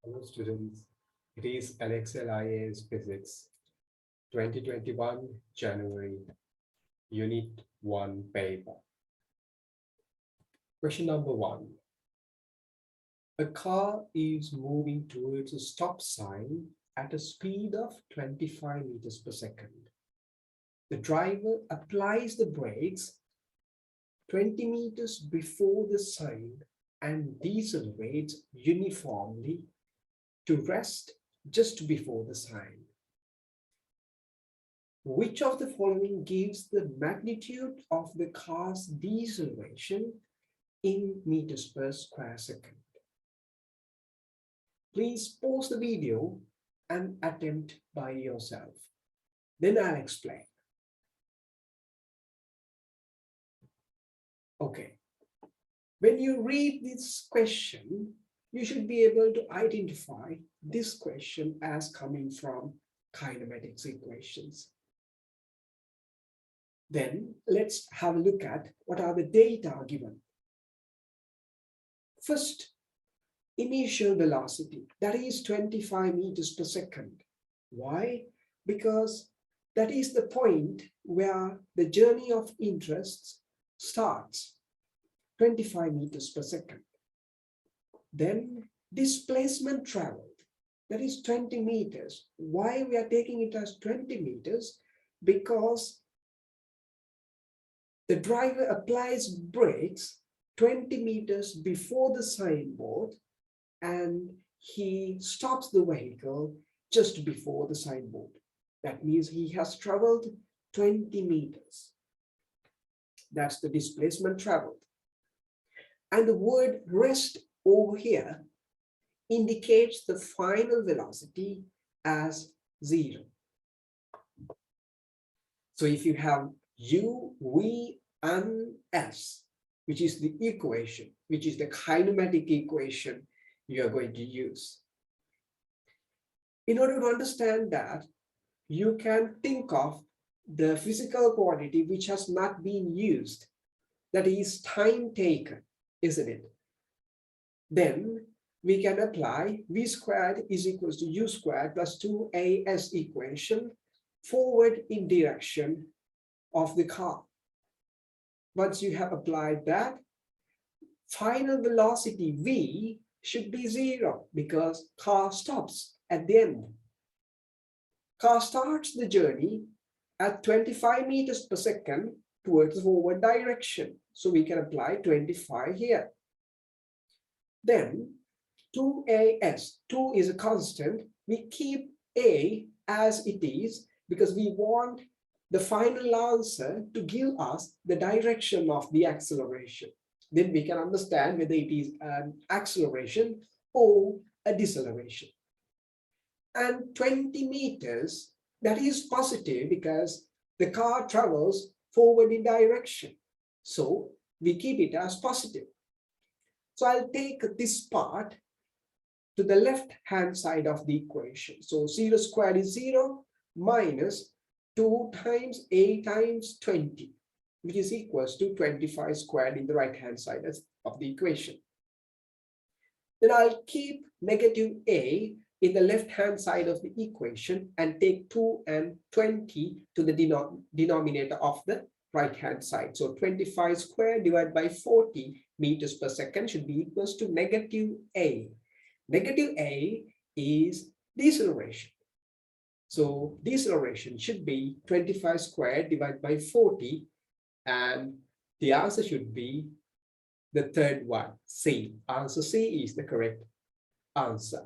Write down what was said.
Hello students, it is Edexcel IAS Physics 2021 January Unit 1 paper. Question number 1. A car is moving towards a stop sign at a speed of 25 meters per second. The driver applies the brakes 20 meters before the sign and decelerates uniformly to rest just before the sign. Which of the following gives the magnitude of the car's deceleration in meters per square second? Please pause the video and attempt by yourself. Then I'll explain. Okay. When you read this question, you should be able to identify this question as coming from kinematics equations. Then let's have a look at what are the data given. First, initial velocity, that is 25 meters per second. Why? Because that is the point where the journey of interest starts, 25 meters per second. Then displacement traveled, that is 20 meters. Why we are taking it as 20 meters? Because the driver applies brakes 20 meters before the signboard and he stops the vehicle just before the signboard. That means he has traveled 20 meters. That's the displacement traveled. And the word rest over here indicates the final velocity as 0. So if you have U, V, and S, which is the equation, which is the kinematic equation you are going to use. In order to understand that, you can think of the physical quantity which has not been used, that is time taken, isn't it? Then we can apply V squared is equals to U squared plus 2AS equation forward in direction of the car. Once you have applied that, final velocity V should be 0 because car stops at the end. Car starts the journey at 25 meters per second towards the forward direction. So we can apply 25 here. Then 2AS, 2 is a constant. We keep A as it is because we want the final answer to give us the direction of the acceleration. Then we can understand whether it is an acceleration or a deceleration. And 20 meters, that is positive because the car travels forward in direction. So we keep it as positive. So I'll take this part to the left-hand side of the equation. So 0 squared is 0 minus 2 times A times 20, which is equals to 25 squared in the right-hand side of the equation. Then I'll keep negative A in the left-hand side of the equation and take 2 and 20 to the denominator of the right-hand side. So 25 squared divided by 40 meters per second should be equals to negative A. Negative A is deceleration. So deceleration should be 25 squared divided by 40, and the answer should be the third one, C. Answer C is the correct answer.